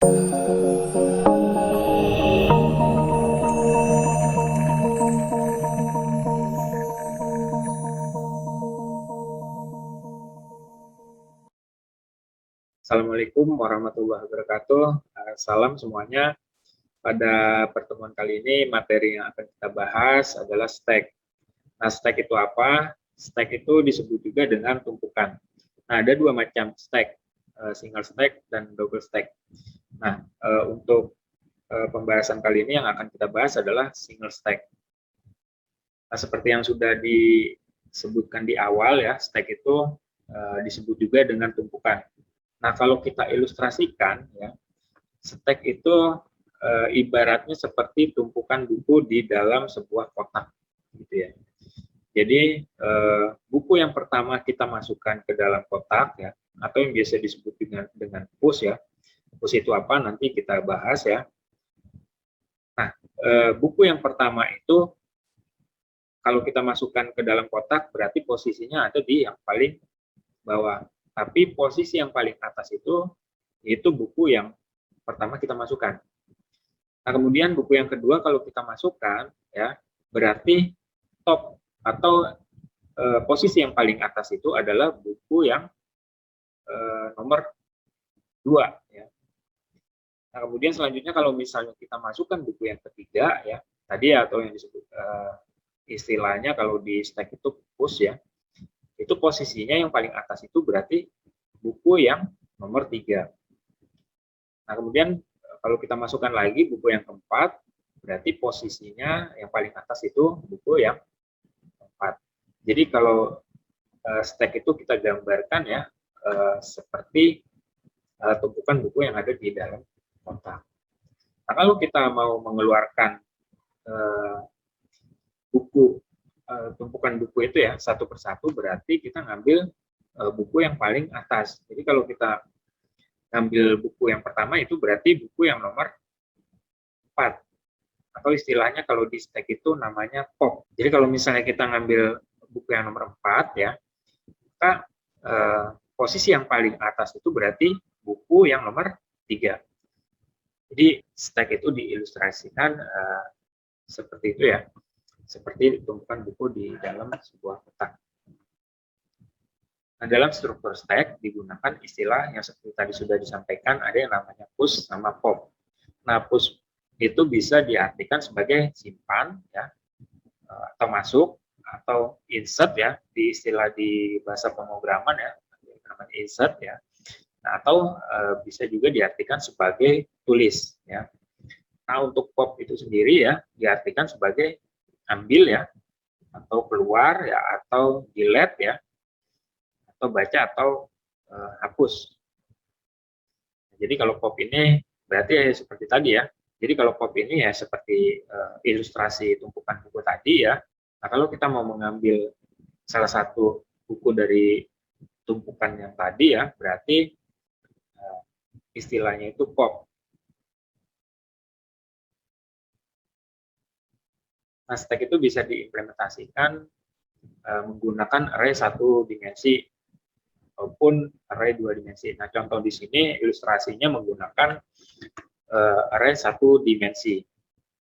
Assalamualaikum warahmatullahi wabarakatuh. Salam semuanya. Pada pertemuan kali ini, materi yang akan kita bahas adalah stack. Nah, stack itu apa? Stack itu disebut juga dengan tumpukan. Nah, ada dua macam stack, single stack dan double stack. Nah, untuk pembahasan kali ini yang akan kita bahas adalah single stack. Nah, seperti yang sudah disebutkan di awal ya, stack itu disebut juga dengan tumpukan. Nah, kalau kita ilustrasikan, ya, stack itu ibaratnya seperti tumpukan buku di dalam sebuah kotak, gitu ya. Jadi buku yang pertama kita masukkan ke dalam kotak, ya, atau yang biasa disebut dengan push ya. Push itu apa? Nanti kita bahas ya. Nah, buku yang pertama itu kalau kita masukkan ke dalam kotak berarti posisinya ada di yang paling bawah. Tapi posisi yang paling atas itu buku yang pertama kita masukkan. Nah, kemudian buku yang kedua kalau kita masukkan ya berarti top atau posisi yang paling atas itu adalah buku yang nomor 2 ya. Nah, kemudian selanjutnya kalau misalnya kita masukkan buku yang ketiga ya tadi atau yang disebut istilahnya kalau di stack itu push ya. Itu posisinya yang paling atas itu berarti buku yang nomor 3. Nah, kemudian kalau kita masukkan lagi buku yang keempat, berarti posisinya yang paling atas itu buku yang keempat. Jadi kalau stack itu kita gambarkan ya seperti tumpukan buku yang ada di dalam kotak. Nah, kalau kita mau mengeluarkan tumpukan buku itu ya satu persatu berarti kita ngambil buku yang paling atas. Jadi kalau kita ngambil buku yang pertama itu berarti buku yang nomor 4 atau istilahnya kalau di stack itu namanya pop. Jadi kalau misalnya kita ngambil buku yang nomor 4 ya, maka posisi yang paling atas itu berarti buku yang nomor 3. Jadi stack itu diilustrasikan seperti itu ya. Seperti tumpukan buku di dalam sebuah kotak. Nah, dalam struktur stack digunakan istilah yang seperti tadi sudah disampaikan, ada yang namanya push sama pop. Nah, push itu bisa diartikan sebagai simpan ya, atau masuk, atau insert ya, di istilah di bahasa pemrograman ya, namanya insert ya. Nah, atau bisa juga diartikan sebagai tulis ya. Nah, untuk pop itu sendiri ya, diartikan sebagai ambil ya, atau keluar ya, atau delete ya, atau baca atau hapus. Jadi kalau pop ini berarti ya seperti tadi ya. Jadi kalau pop ini ya seperti ilustrasi tumpukan buku tadi ya. Nah, kalau kita mau mengambil salah satu buku dari tumpukan yang tadi ya, berarti istilahnya itu pop. Nah, stack itu bisa diimplementasikan menggunakan array 1 dimensi maupun array 2 dimensi. Nah, contoh di sini ilustrasinya menggunakan array 1 dimensi.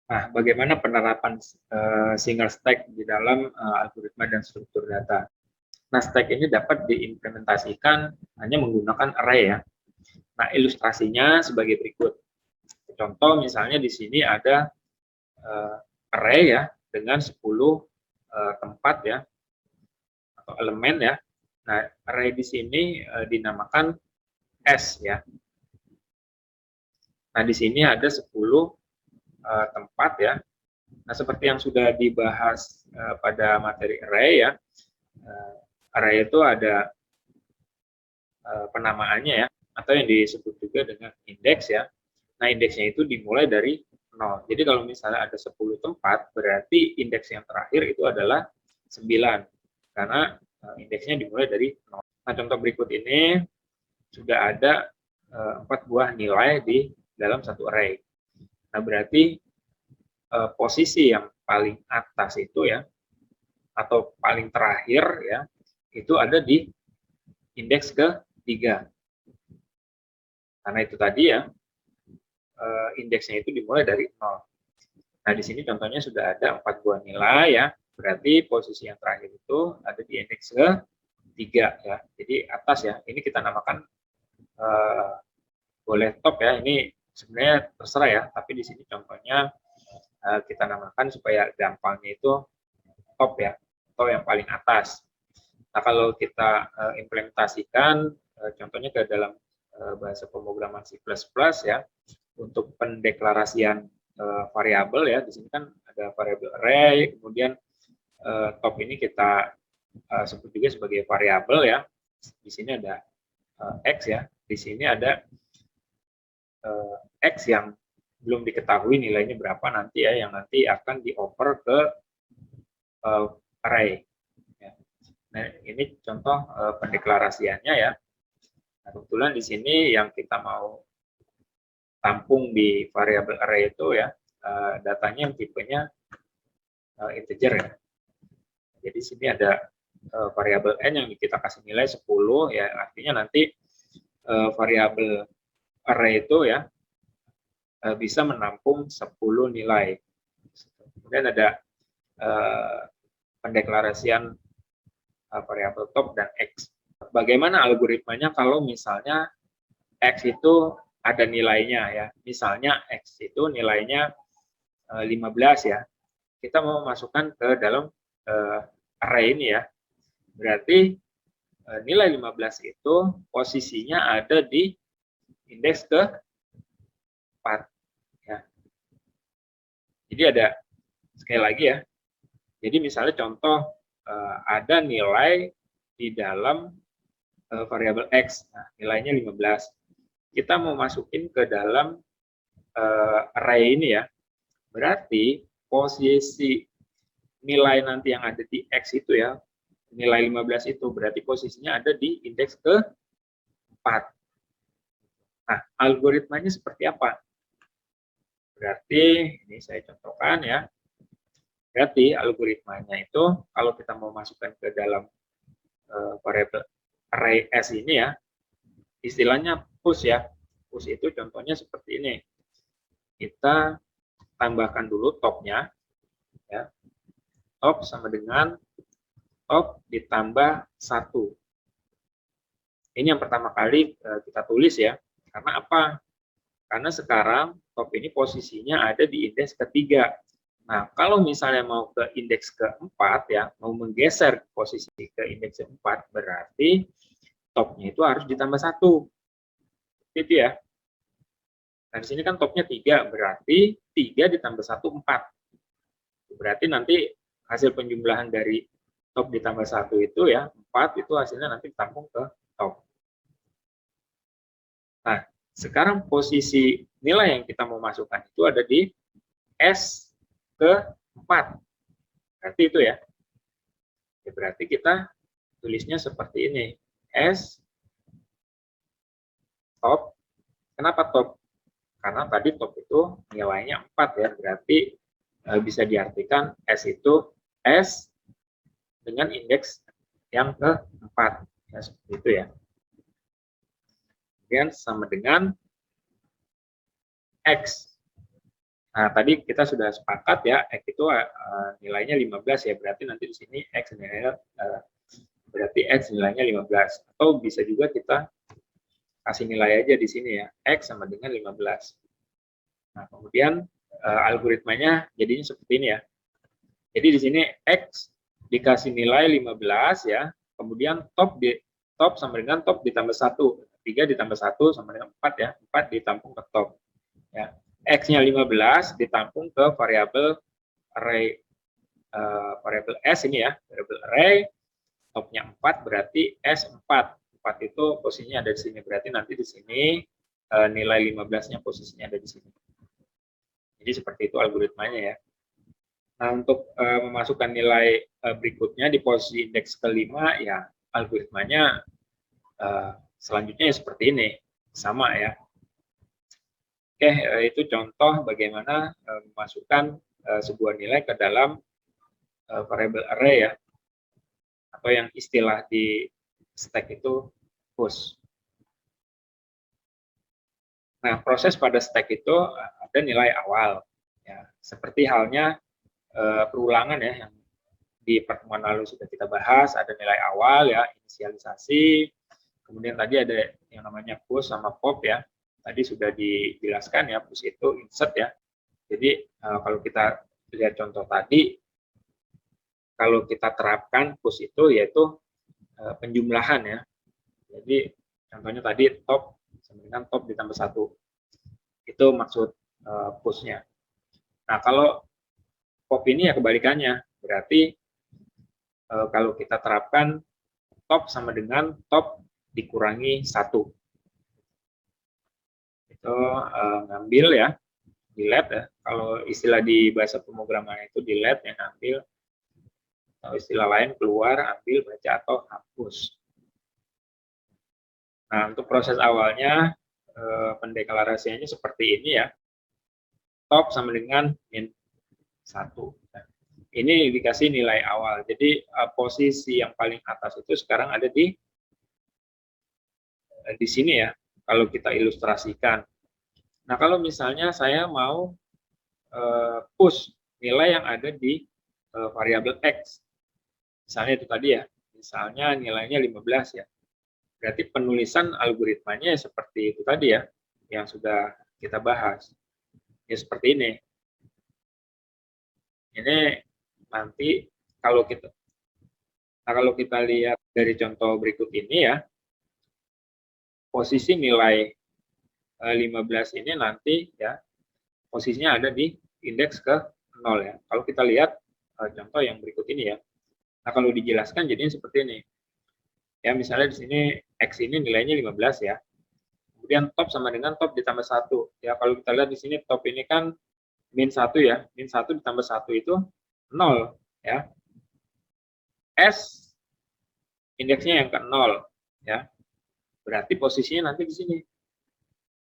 Nah, bagaimana penerapan single stack di dalam algoritma dan struktur data? Nah, stack ini dapat diimplementasikan hanya menggunakan array ya. Nah, ilustrasinya sebagai berikut. Contoh misalnya di sini ada array ya dengan 10 tempat ya atau elemen ya. Nah, array di sini dinamakan S ya. Nah, di sini ada 10 tempat ya. Nah, seperti yang sudah dibahas pada materi array ya. Array itu ada penamaannya ya, atau yang disebut juga dengan indeks ya. Nah, indeksnya itu dimulai dari 0. Jadi kalau misalnya ada 10 tempat, berarti indeks yang terakhir itu adalah 9. Karena indeksnya dimulai dari 0. Nah, contoh berikut ini sudah ada 4 buah nilai di dalam satu array. Nah, berarti posisi yang paling atas itu ya, atau paling terakhir ya, itu ada di indeks ke-3. Karena itu tadi ya, indeksnya itu dimulai dari 0. Nah, di sini contohnya sudah ada 4 buah nilai ya. Berarti posisi yang terakhir itu ada di indeks ke-3 ya. Jadi atas ya. Ini kita namakan boleh top ya. Ini sebenarnya terserah ya, tapi di sini contohnya kita namakan supaya gampangnya itu top ya, atau yang paling atas. Nah, kalau kita implementasikan contohnya ke dalam bahasa pemrograman C++ ya, untuk pendeklarasian variabel ya, di sini kan ada variabel array, kemudian top ini kita sebut juga sebagai variabel ya. Di sini ada x ya, di sini ada x yang belum diketahui nilainya berapa nanti ya, yang nanti akan dioper ke array. Ya. Nah, ini contoh pendeklarasiannya ya. Nah, kebetulan di sini yang kita mau tampung di variabel array itu ya, datanya yang tipenya integer ya. Jadi sini ada variabel n yang kita kasih nilai 10 ya, artinya nanti variabel array itu ya bisa menampung 10 nilai. Kemudian ada pendeklarasian variabel top dan x. Bagaimana algoritmanya kalau misalnya x itu ada nilainya ya. Misalnya x itu nilainya 15 ya. Kita mau masukkan ke dalam array ini ya. Berarti nilai 15 itu posisinya ada di indeks ke-4 ya. Jadi ada sekali lagi ya. Jadi misalnya contoh ada nilai di dalam variabel x. Nah, nilainya 15. Kita mau masukin ke dalam array ini ya. Berarti posisi nilai nanti yang ada di x itu ya, nilai 15 itu berarti posisinya ada di indeks ke-4. Nah, algoritmanya seperti apa? Berarti ini saya contohkan ya. Berarti algoritmanya itu kalau kita mau masukkan ke dalam variabel array S ini ya, istilahnya push ya. Push itu contohnya seperti ini. Kita tambahkan dulu topnya ya. Top sama dengan top ditambah 1. Ini yang pertama kali kita tulis ya. Karena apa? Karena sekarang top ini posisinya ada di indeks ke-3. Nah, kalau misalnya mau ke indeks ke-4 ya, mau menggeser posisi ke indeks ke-4, berarti topnya itu harus ditambah 1. Itu ya. Nah, di sini kan topnya 3, berarti 3 ditambah 1, 4. Berarti nanti hasil penjumlahan dari top ditambah 1 itu ya, 4 itu hasilnya nanti ditampung ke top. Nah, sekarang posisi nilai yang kita mau masukkan itu ada di S ke-4. Berarti itu ya. Berarti kita tulisnya seperti ini. S top. Kenapa top? Karena tadi top itu nilainya 4 ya. Berarti bisa diartikan S itu S dengan indeks yang ke-4. Ya, seperti itu ya. Kemudian sama dengan X. Nah, tadi kita sudah sepakat ya, X itu nilainya 15 ya, berarti nanti di sini X nilainya berarti X nilainya 15. Atau bisa juga kita kasih nilai aja di sini ya, X sama dengan 15. Nah, kemudian algoritmanya jadinya seperti ini ya. Jadi di sini X dikasih nilai 15 ya, kemudian top sama dengan top ditambah 1. 3 ditambah 1 sama dengan 4 ya, 4 ditampung ke top. Ya. X-nya 15 ditampung ke variabel array variabel S ini ya, variabel array, topnya 4 berarti S4. 4 itu posisinya ada di sini, berarti nanti di sini nilai 15-nya posisinya ada di sini. Jadi seperti itu algoritmanya ya. Nah, untuk memasukkan nilai berikutnya di posisi indeks ke-5 ya, algoritmanya selanjutnya ya seperti ini, sama ya. Oke, itu contoh bagaimana memasukkan sebuah nilai ke dalam variabel array ya, atau yang istilah di stack itu push. Nah, proses pada stack itu ada nilai awal. Ya, seperti halnya perulangan ya, yang di pertemuan lalu sudah kita bahas, ada nilai awal ya, inisialisasi, kemudian tadi ada yang namanya push sama pop ya, tadi sudah dijelaskan ya, push itu insert ya. Jadi kalau kita lihat contoh tadi, kalau kita terapkan push itu yaitu penjumlahan ya. Jadi contohnya tadi top sama dengan top ditambah 1. Itu maksud push-nya. Nah, kalau pop ini ya kebalikannya. Berarti kalau kita terapkan top sama dengan top dikurangi 1. Itu ngambil ya, delete ya. Kalau istilah di bahasa pemrograman itu delete yang ngambil, atau istilah lain keluar, ambil, baca, atau hapus. Nah, untuk proses awalnya pendeklarasiannya seperti ini ya. Top sama dengan min 1. Ini dikasih nilai awal. Jadi posisi yang paling atas itu sekarang ada di sini ya. Kalau kita ilustrasikan. Nah, kalau misalnya saya mau push nilai yang ada di variabel X. Misalnya itu tadi ya. Misalnya nilainya 15 ya. Berarti penulisan algoritmanya seperti itu tadi ya, yang sudah kita bahas. Ya seperti ini. Ini nanti kalau kita lihat dari contoh berikut ini ya, posisi nilai 15 ini nanti ya posisinya ada di indeks ke 0 ya. Kalau kita lihat contoh yang berikut ini ya. Nah, kalau dijelaskan jadinya seperti ini. Ya, misalnya di sini X ini nilainya 15 ya. Kemudian top sama dengan top ditambah 1. Ya, kalau kita lihat di sini top ini kan min 1 ya. Min 1 ditambah 1 itu 0 ya. S indeksnya yang ke 0 ya. Berarti posisinya nanti di sini.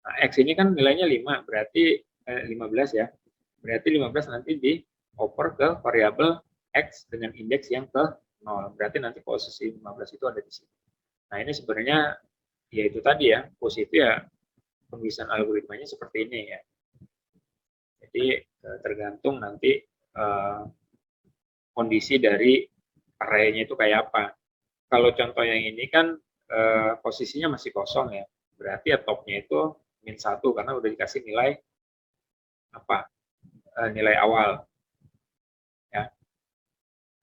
Nah, X ini kan nilainya 5, berarti 15 ya. Berarti 15 nanti dioper ke variabel X dengan indeks yang ke 0. Berarti nanti posisi 15 itu ada di sini. Nah, ini sebenarnya ya itu tadi ya, posisi ya penulisan algoritmanya seperti ini ya. Jadi tergantung nanti kondisi dari array-nya itu kayak apa. Kalau contoh yang ini kan posisinya masih kosong ya. Berarti ya topnya itu min 1 karena udah dikasih nilai apa? Nilai awal. Ya.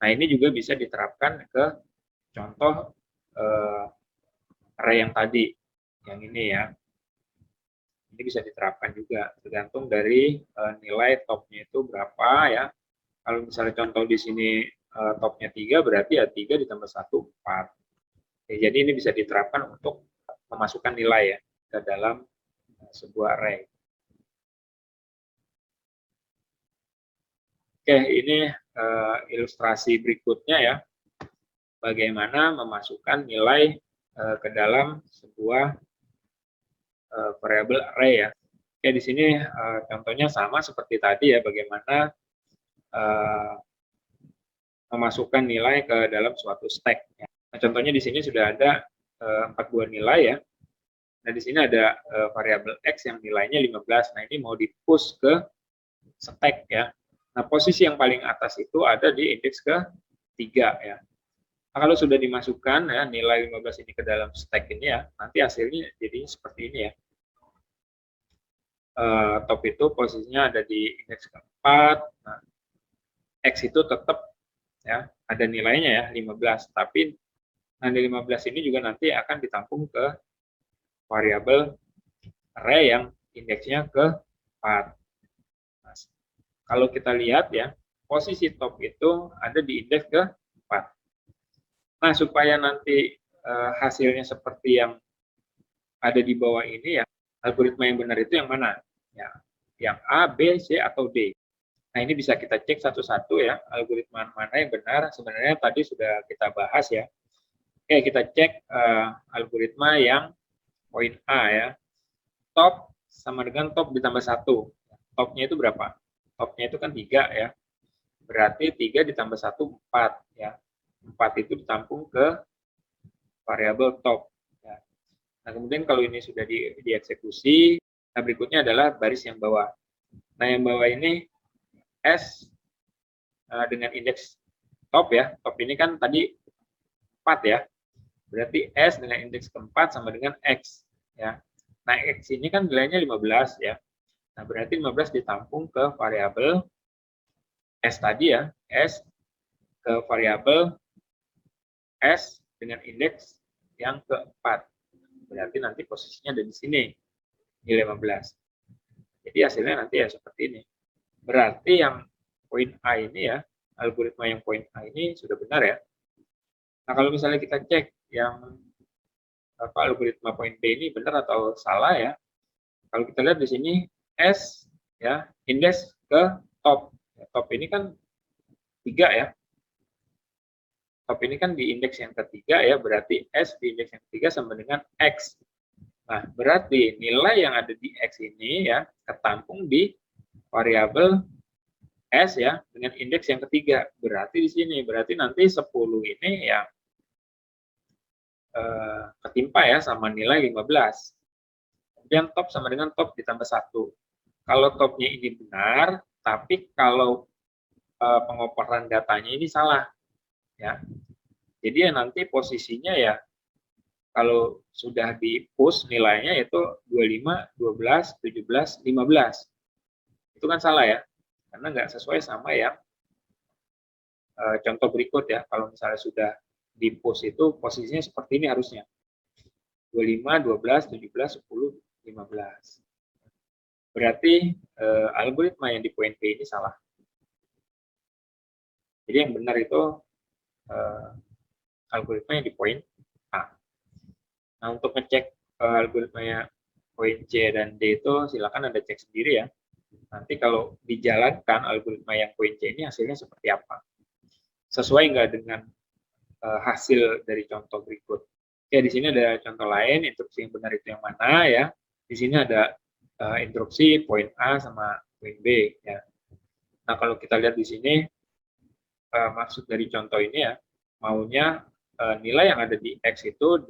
Nah, ini juga bisa diterapkan ke contoh array yang tadi, yang ini ya. Ini bisa diterapkan juga, tergantung dari nilai topnya itu berapa ya. Kalau misalnya contoh di sini topnya 3, berarti ya 3 ditambah 1, 4. Jadi ini bisa diterapkan untuk memasukkan nilai ya ke dalam sebuah array. Oke, ini ilustrasi berikutnya ya. Bagaimana memasukkan nilai ke dalam sebuah variabel array ya. Oke, di sini contohnya sama seperti tadi ya, bagaimana memasukkan nilai ke dalam suatu stack. Ya. Nah, contohnya di sini sudah ada 4 buah nilai ya. Nah, di sini ada variabel X yang nilainya 15. Nah, ini mau di-push ke stack ya. Nah, posisi yang paling atas itu ada di indeks ke-3 ya. Nah, kalau sudah dimasukkan ya nilai 15 ini ke dalam stack ini ya, nanti hasilnya jadi seperti ini ya. Top itu posisinya ada di indeks ke-4. Nah, X itu tetap ya ada nilainya ya 15, tapi nanti 15 ini juga nanti akan ditampung ke variabel array yang indeksnya ke-4. Nah, kalau kita lihat ya, posisi top itu ada di indeks ke-4. Nah, supaya nanti hasilnya seperti yang ada di bawah ini ya, algoritma yang benar itu yang mana? Ya, yang A, B, C, atau D. Nah, ini bisa kita cek satu-satu ya, algoritma mana yang benar. Sebenarnya tadi sudah kita bahas ya. Oke, kita cek algoritma yang poin A ya. Top sama dengan top ditambah 1. Topnya itu berapa? Topnya itu kan 3 ya. Berarti 3 ditambah 1, 4 ya. 4 itu ditampung ke variabel top. Ya. Nah, kemudian kalau ini sudah dieksekusi, Nah, berikutnya adalah baris yang bawah. Nah, yang bawah ini S dengan indeks top ya. Top ini kan tadi 4 ya. Berarti S dengan indeks keempat sama dengan X ya. Nah, X ini kan nilainya 15 ya. Nah, berarti 15 ditampung ke variabel S tadi ya. S ke variabel S dengan indeks yang keempat. Berarti nanti posisinya ada di sini, nilai 15. Jadi hasilnya nanti ya seperti ini. Berarti yang poin A ini ya, algoritma yang poin A ini sudah benar ya. Nah, kalau misalnya kita cek yang algoritma poin B ini benar atau salah ya. Kalau kita lihat di sini S ya, indeks ke top. Top ini kan 3 ya. Top ini kan di indeks yang ketiga ya, berarti S di indeks yang ketiga sama dengan X. Nah, berarti nilai yang ada di X ini ya, ketampung di variabel S ya, dengan indeks yang ketiga. Berarti di sini, berarti nanti 10 ini ya ketimpa ya sama nilai 15. Kemudian top sama dengan top ditambah 1. Kalau topnya ini benar, tapi kalau pengoperan datanya ini salah. Ya. Jadi ya nanti posisinya ya kalau sudah di push nilainya itu 25, 12, 17, 15. Itu kan salah ya, karena nggak sesuai sama yang contoh berikut ya. Kalau misalnya sudah di push itu posisinya seperti ini harusnya. 25, 12, 17, 10, 15. Berarti algoritma yang di poin B ini salah. Jadi yang benar itu algoritma yang di poin A. Nah, untuk ngecek algoritmanya poin C dan D itu silakan Anda cek sendiri ya. Nanti kalau dijalankan algoritma yang poin C ini hasilnya seperti apa. Sesuai nggak dengan hasil dari contoh berikut. Oke, di sini ada contoh lain, instruksi yang benar itu yang mana ya. Di sini ada instruksi poin A sama poin B ya. Nah, kalau kita lihat di sini maksud dari contoh ini ya, maunya nilai yang ada di X itu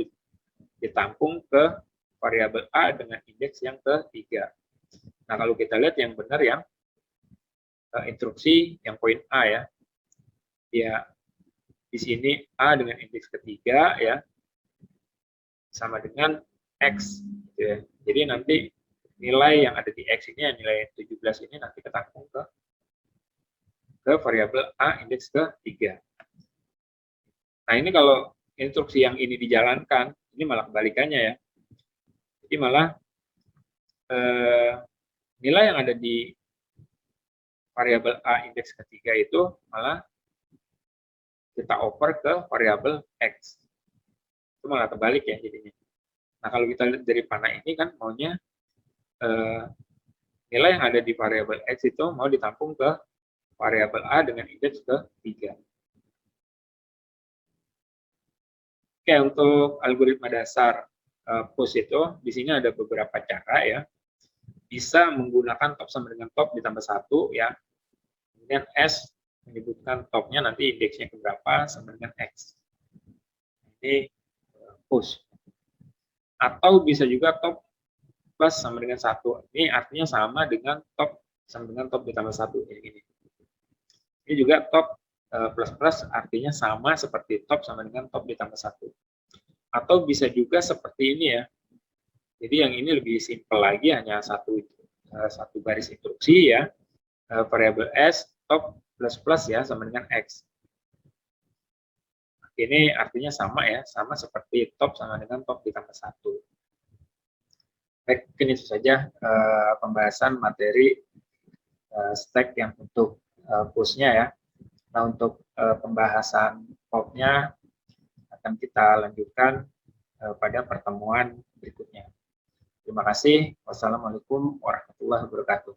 ditampung ke variabel A dengan indeks yang ketiga. Nah, kalau kita lihat yang benar yang instruksi yang poin A ya. Ya, di sini A dengan indeks ketiga ya, sama dengan X. Gitu ya. Jadi nanti nilai yang ada di X ini, nilai 17 ini nanti ketampung ke variabel A indeks ketiga. Nah, ini kalau instruksi yang ini dijalankan, ini malah kebalikannya ya. Jadi malah nilai yang ada di variabel A indeks ketiga itu malah kita oper ke variabel X. Itu malah kebalik ya jadinya. Nah, kalau kita lihat dari panah ini kan maunya nilai yang ada di variabel X itu mau ditampung ke variabel A dengan indeks ketiga. Oke, untuk algoritma dasar push itu, di sini ada beberapa cara ya. Bisa menggunakan top sama dengan top ditambah 1 ya. Kemudian S menyebutkan topnya nanti indeksnya berapa sama dengan X. Ini push. Atau bisa juga top plus sama dengan 1. Ini artinya sama dengan top sama dengan top ditambah 1. Ini. Ini juga top plus artinya sama seperti top sama dengan top ditambah 1. Atau bisa juga seperti ini ya. Jadi yang ini lebih simpel lagi, hanya satu baris instruksi ya. Variabel S top plus ya sama dengan X. Ini artinya sama ya, sama seperti top sama dengan top ditambah 1. Baik, ini saja pembahasan materi stack yang untuk push-nya ya. Nah, untuk pembahasan pop-nya akan kita lanjutkan pada pertemuan berikutnya. Terima kasih. Wassalamualaikum warahmatullahi wabarakatuh.